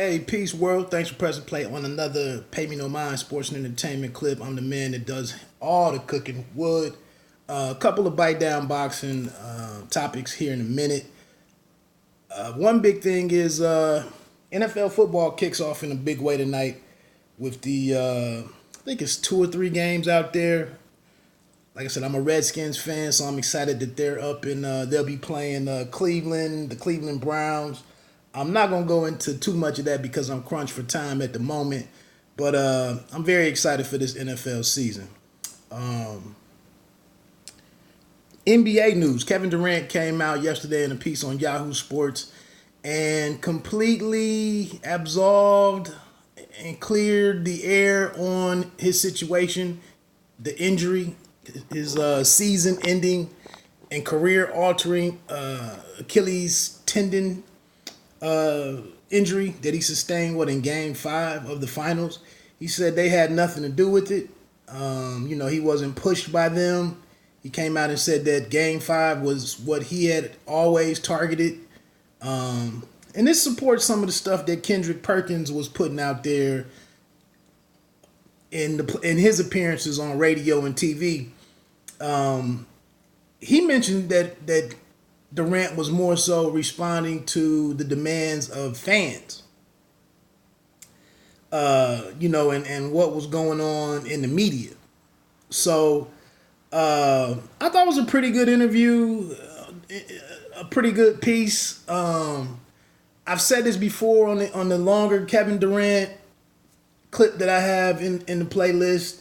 Hey, peace world. Thanks for pressing play on another Pay Me No Mind sports and entertainment clip. I'm the man that does all the cooking. Wood. A couple of bite down boxing topics here in a minute. One big thing is NFL football kicks off in a big way tonight with the I think it's 2 or 3 games out there. Like I said, I'm a Redskins fan, so I'm excited that they're up and they'll be playing Cleveland, the Cleveland Browns. I'm not going to go into too much of that because I'm crunched for time at the moment, but I'm very excited for this NFL season. NBA news. Kevin Durant came out yesterday in a piece on Yahoo Sports and completely absolved and cleared the air on his situation, the injury, his season-ending and career-altering Achilles tendon injury that he sustained in Game 5 of the finals. He said they had nothing to do with it. He wasn't pushed by them. He came out and said that Game 5 was what he had always targeted. And this supports some of the stuff that Kendrick Perkins was putting out there in his appearances on radio and TV. He mentioned that Durant was more so responding to the demands of fans, and what was going on in the media. So I thought it was a pretty good interview, a pretty good piece. I've said this before on the longer Kevin Durant clip that I have in the playlist,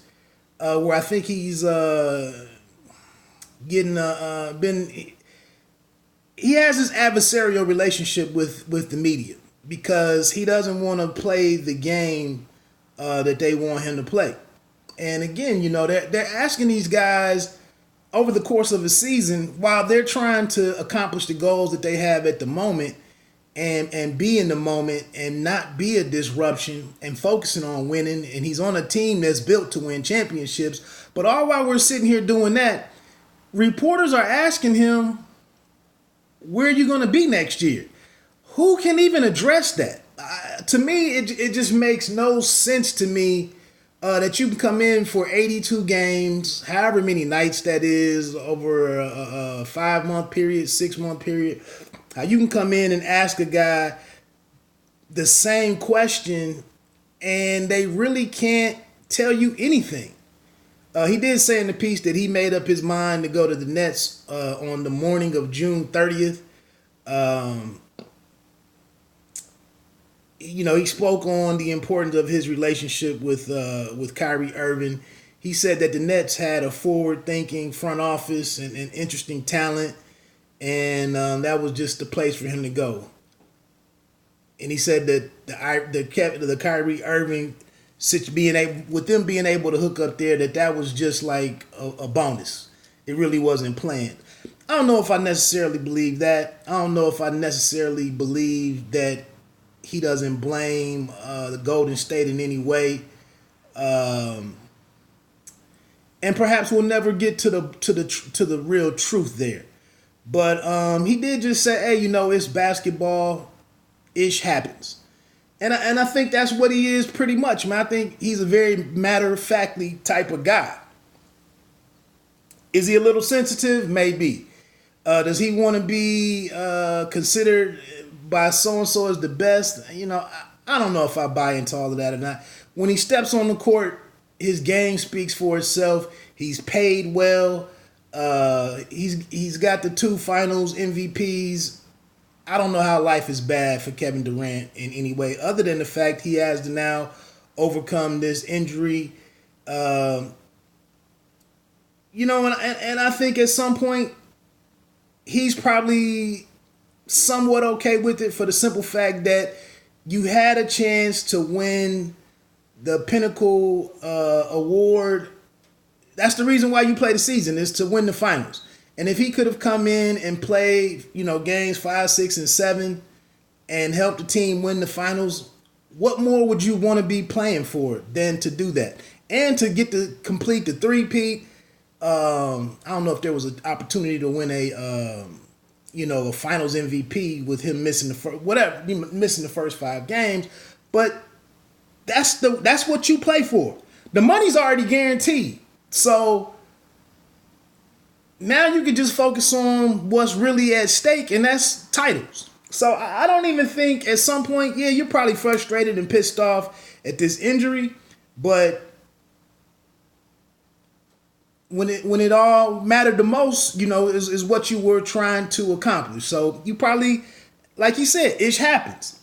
where I think he's he has this adversarial relationship with the media because he doesn't want to play the game that they want him to play. And again, they're asking these guys over the course of a season while they're trying to accomplish the goals that they have at the moment and be in the moment and not be a disruption and focusing on winning. And he's on a team that's built to win championships. But all while we're sitting here doing that, reporters are asking him, where are you going to be next year? Who can even address that? To me, it just makes no sense to me that you can come in for 82 games, however many nights that is, over a 5-month period, 6-month period. How you can come in and ask a guy the same question and they really can't tell you anything. He did say in the piece that he made up his mind to go to the Nets on the morning of June 30th. He spoke on the importance of his relationship with Kyrie Irving. He said that the Nets had a forward-thinking front office and interesting talent, and that was just the place for him to go. And he said that the Kyrie Irving being able to hook up there, that was just like a bonus. It really wasn't planned. I don't know if I necessarily believe that. I don't know if I necessarily believe that he doesn't blame the Golden State in any way. And perhaps we'll never get to the real truth there. But he did just say, hey, it's basketball. Ish happens. And I think that's what he is pretty much, man. I think he's a very matter-of-factly type of guy. Is he a little sensitive? Maybe. Does he want to be considered by so-and-so as the best? I don't know if I buy into all of that or not. When he steps on the court, his game speaks for itself. He's paid well. He's got the 2 finals MVPs. I don't know how life is bad for Kevin Durant in any way, other than the fact he has to now overcome this injury. And I think at some point he's probably somewhat okay with it for the simple fact that you had a chance to win the pinnacle award. That's the reason why you play the season, is to win the finals. And if he could have come in and played, games 5, 6, and 7 and helped the team win the finals, what more would you want to be playing for than to do that? And to get to complete the three-peat. I don't know if there was an opportunity to win a Finals MVP with him missing missing the first 5 games. But that's what you play for. The money's already guaranteed. So now you can just focus on what's really at stake, and that's titles. So I don't even think at some point, yeah, you're probably frustrated and pissed off at this injury, but when it all mattered the most, is what you were trying to accomplish. So you probably, like you said, it happens.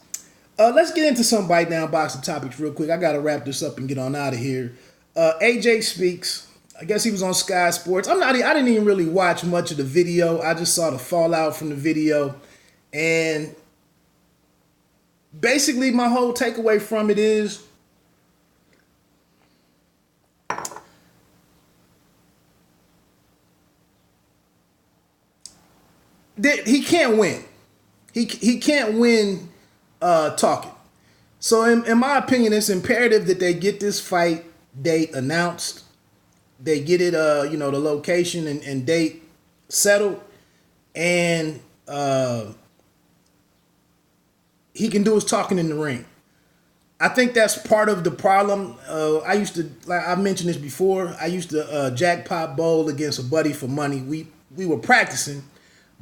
Let's get into some bite down boxing topics real quick. I gotta wrap this up and get on out of here. AJ speaks. I guess he was on Sky Sports. I didn't even really watch much of the video. I just saw the fallout from the video. And basically my whole takeaway from it is that he can't win. He can't win talking. So in my opinion, it's imperative that they get this fight date announced. They get it, the location and date settled, and he can do his talking in the ring. I think that's part of the problem. I mentioned this before. I used to jackpot bowl against a buddy for money. We were practicing,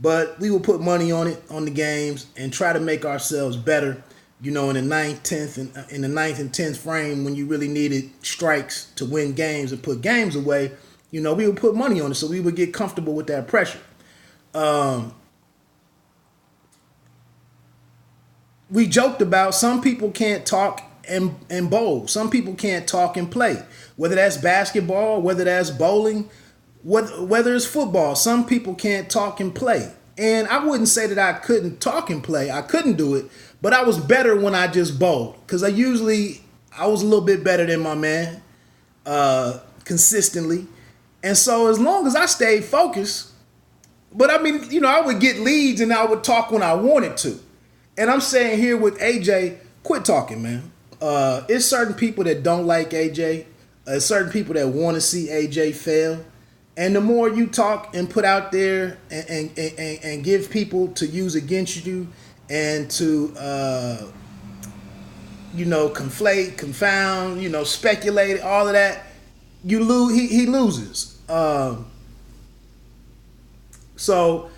but we would put money on it, on the games, and try to make ourselves better. In the ninth and 10th frame, when you really needed strikes to win games and put games away, we would put money on it so we would get comfortable with that pressure. We joked about some people can't talk and bowl. Some people can't talk and play. Whether that's basketball, whether that's bowling, whether it's football, some people can't talk and play. And I wouldn't say that I couldn't talk and play. I couldn't do it, but I was better when I just bowled, because I was a little bit better than my man consistently. And so as long as I stayed focused, but I would get leads and I would talk when I wanted to. And I'm saying here with AJ, quit talking, man. It's certain people that don't like AJ. Certain people that want to see AJ fail. And the more you talk and put out there and give people to use against you and to, conflate, confound, speculate, all of that, you lose. He loses. So,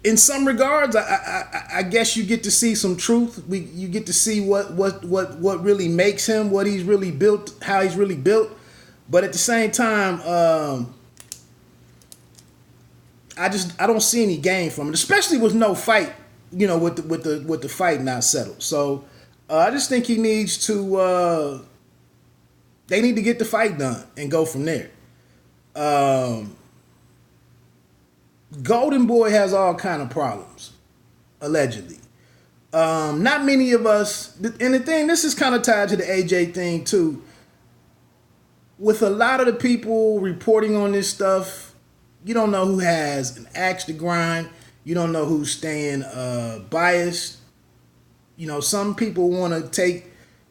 in some regards, I guess you get to see some truth. You get to see what really makes him, what he's really built, how he's really built. But at the same time, I don't see any gain from it, especially with no fight. With the fight not settled. So I just think he needs to. They need to get the fight done and go from there. Golden Boy has all kind of problems, allegedly. Not many of us, and the thing, this is kind of tied to the AJ thing too. With a lot of the people reporting on this stuff, you don't know who has an axe to grind. You don't know who's staying biased. Some people want to take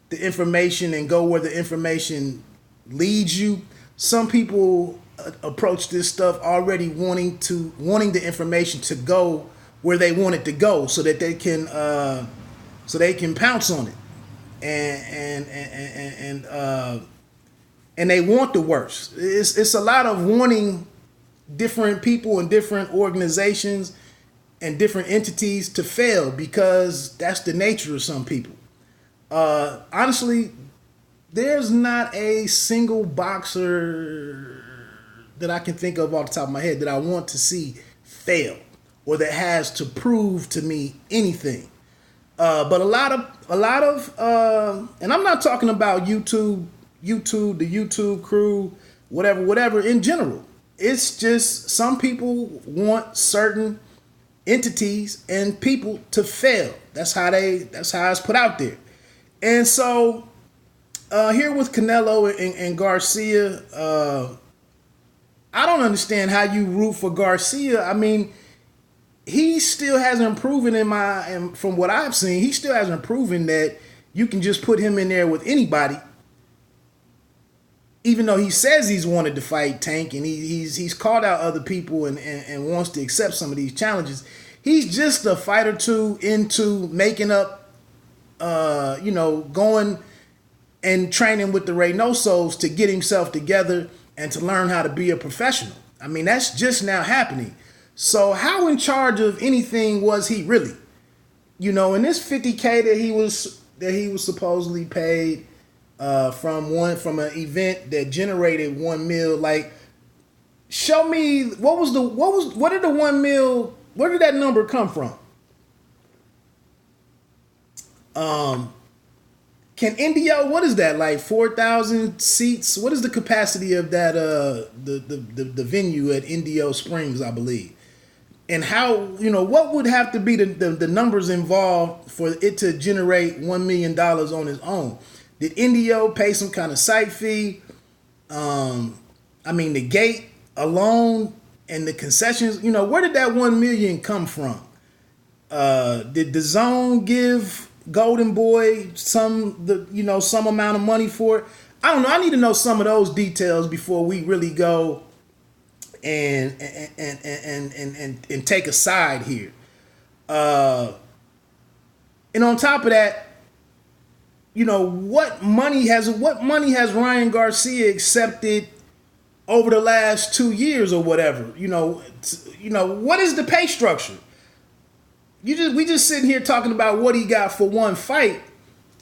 the information and go where the information leads you. Some people approach this stuff already wanting the information to go where they want it to go, so that they can pounce on it, and they want the worst. It's a lot of wanting different people and different organizations and different entities to fail, because that's the nature of some people. Honestly, there's not a single boxer that I can think of off the top of my head that I want to see fail or that has to prove to me anything. But a lot of, and I'm not talking about YouTube, the YouTube crew, whatever in general. It's just some people want certain entities and people to fail. That's how it's put out there. And so here with Canelo and Garcia, I don't understand how you root for Garcia. He still hasn't proven from what I've seen, he still hasn't proven that you can just put him in there with anybody even though he says he's wanted to fight Tank and he's called out other people and wants to accept some of these challenges, he's just a fight or two into making up, going and training with the Reynosos to get himself together and to learn how to be a professional. I mean, that's just now happening. So how in charge of anything was he really? In this $50K that he was supposedly paid from an event that generated $1 million. Like, show me what did the $1 million? Where did that number come from? Can Indio? What is that, like 4,000 seats? What is the capacity of that? The venue at Indio Springs, I believe. And how, what would have to be the numbers involved for it to generate $1 million on its own? Did Indio pay some kind of site fee? The gate alone and the concessions, where did that $1 million come from? Did the Zone give Golden Boy some amount of money for it? I don't know. I need to know some of those details before we really go and take a side here. And on top of that, what money has Ryan Garcia accepted over the last 2 years or whatever? What is the pay structure? We just sitting here talking about what he got for one fight.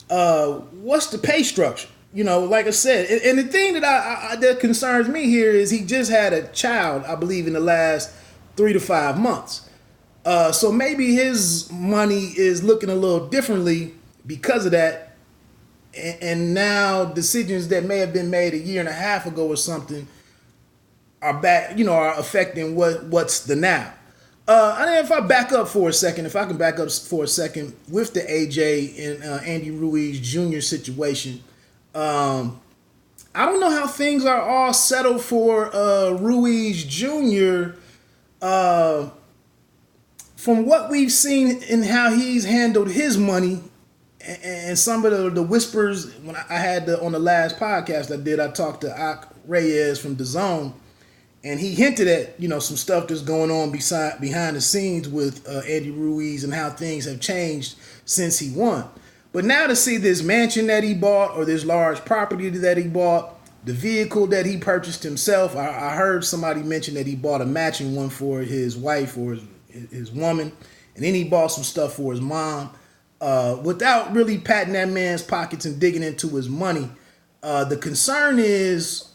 What's the pay structure? Like I said, and the thing that concerns me here is he just had a child, I believe, in the last 3 to 5 months. So maybe his money is looking a little differently because of that. And now decisions that may have been made a year and a half ago or something are back, are affecting what's the now. If I back up for a second, with the AJ and Andy Ruiz Jr. situation, I don't know how things are all settled for Ruiz Jr. From what we've seen in how he's handled his money and some of the whispers when I had on the last podcast I talked to Ak Reyes from DAZN. And he hinted at, some stuff that's going on behind the scenes with Andy Ruiz and how things have changed since he won. But now to see this mansion that he bought or this large property that he bought, the vehicle that he purchased himself, I heard somebody mention that he bought a matching one for his wife or his woman, and then he bought some stuff for his mom. Without really patting that man's pockets and digging into his money, the concern is,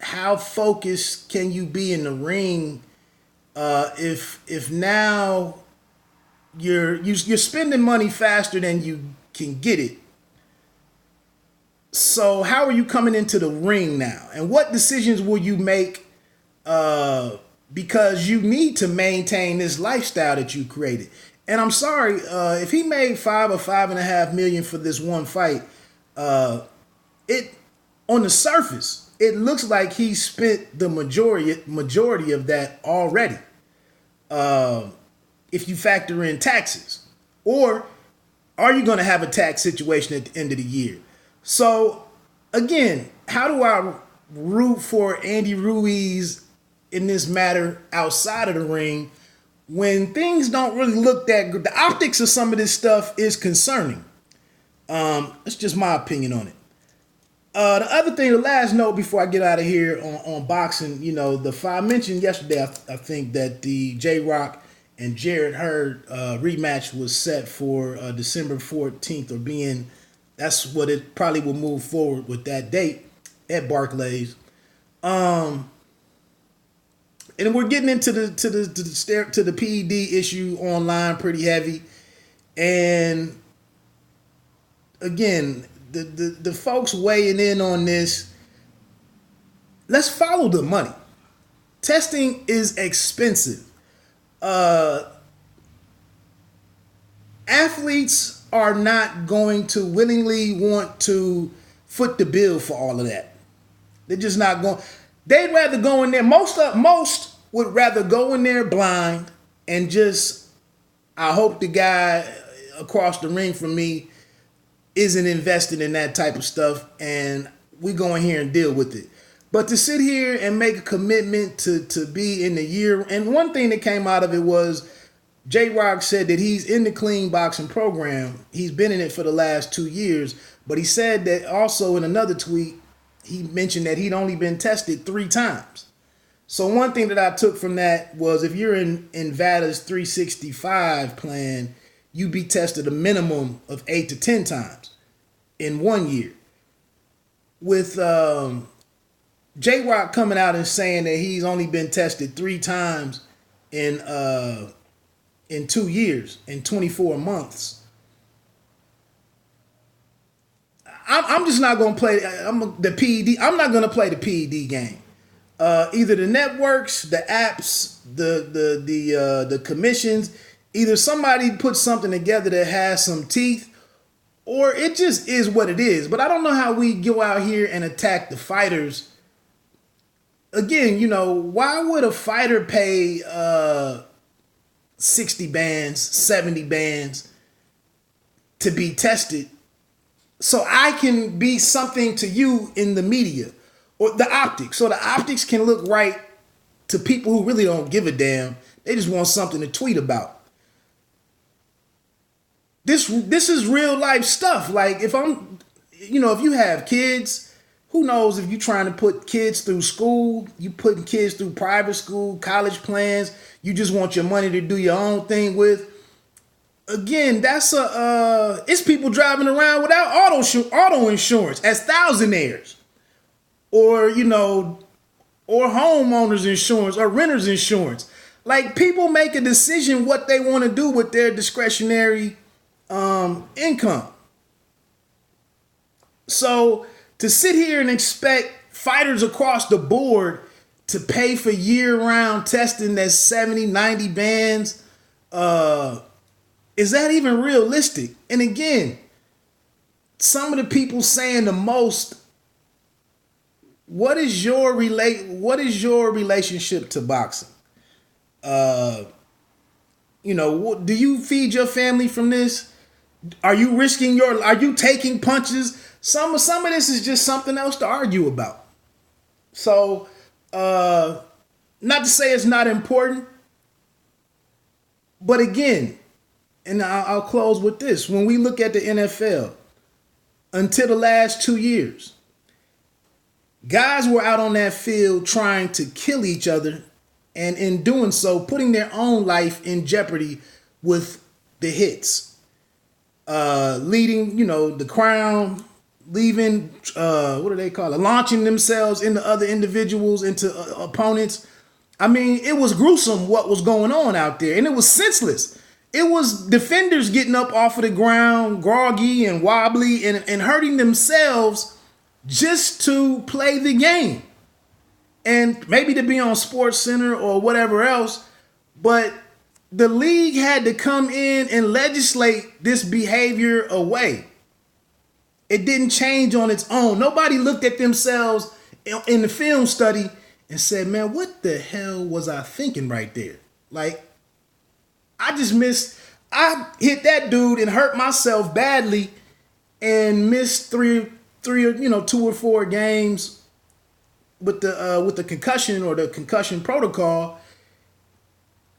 how focused can you be in the ring if now you're spending money faster than you can get it? So how are you coming into the ring now? And what decisions will you make because you need to maintain this lifestyle that you created? And I'm sorry, if he made $5 or $5.5 million for this one fight, it on the surface, it looks like he spent the majority of that already. If you factor in taxes, or are you going to have a tax situation at the end of the year? So again, how do I root for Andy Ruiz in this matter outside of the ring when things don't really look that good? The optics of some of this stuff is concerning. That's just my opinion on it. The other thing, the last note before I get out of here on boxing, the fight I mentioned yesterday, I think that the JRoc and Jarrett Hurd rematch was set for December 14th, that's what it probably will move forward with that date at Barclays. And we're getting into the PED issue online pretty heavy, and again, the folks weighing in on this, let's follow the money. Testing is expensive. Athletes are not going to willingly want to foot the bill for all of that. They're just not going. They'd rather go in there. Most would rather go in there blind and just, I hope the guy across the ring from me isn't invested in that type of stuff, and we go in here and deal with it. But to sit here and make a commitment to be in the year, and one thing that came out of it was JRoc said that he's in the clean boxing program. He's been in it for the last 2 years, but he said that also in another tweet, he mentioned that he'd only been tested 3 times. So one thing that I took from that was if you're in VADA's 365 plan, you be tested a minimum of 8 to 10 times in 1 year. With JRoc coming out and saying that he's only been tested 3 times in 2 years, in 24 months. I'm just not going to play the PED. I'm not going to play the PED game. Either the networks, the apps, the commissions, either somebody put something together that has some teeth, or it just is what it is. But I don't know how we go out here and attack the fighters. Again, you know, why would a fighter pay 60 bands, 70 bands to be tested so I can be something to you in the media or the optics, so the optics can look right to people who really don't give a damn. They just want something to tweet about. This is real life stuff. Like if you have kids, who knows if you're trying to put kids through school, you putting kids through private school, college plans, you just want your money to do your own thing with. Again, that's it's people driving around without auto insurance as thousandaires, or or homeowners insurance or renters insurance. Like people make a decision what they want to do with their discretionary income. So to sit here and expect fighters across the board to pay for year-round testing that's 70, 90 bands, is that even realistic? And again, some of the people saying the most, what is your relationship to boxing? Do you feed your family from this? Are you taking punches? Some of this is just something else to argue about. So, not to say it's not important, but again, and I'll close with this. When we look at the NFL, until the last 2 years, guys were out on that field trying to kill each other, and in doing so, putting their own life in jeopardy with the hits. Leading, the crown, leaving, what do they call it? Launching themselves into other individuals, into opponents. I mean, it was gruesome what was going on out there, and it was senseless. It was defenders getting up off of the ground, groggy and wobbly, and hurting themselves just to play the game. And maybe to be on Sports Center or whatever else. But the league had to come in and legislate this behavior away. It didn't change on its own. Nobody looked at themselves in the film study and said, man, what the hell was I thinking right there? Like, I hit that dude and hurt myself badly and missed 2 or 4 games with the concussion or the concussion protocol.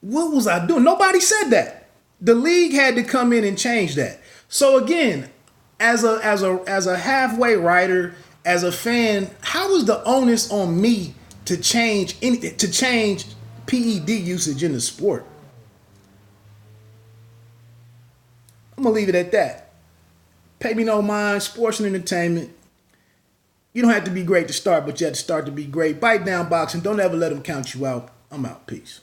What was I doing? Nobody said that. The league had to come in and change that. So again, as a halfway writer, as a fan, how is the onus on me to change anything, to change PED usage in the sport? I'm gonna leave it at that. Pay me no mind, sports and entertainment. You don't have to be great to start, but you have to start to be great. Bite down boxing. Don't ever let them count you out. I'm out. Peace.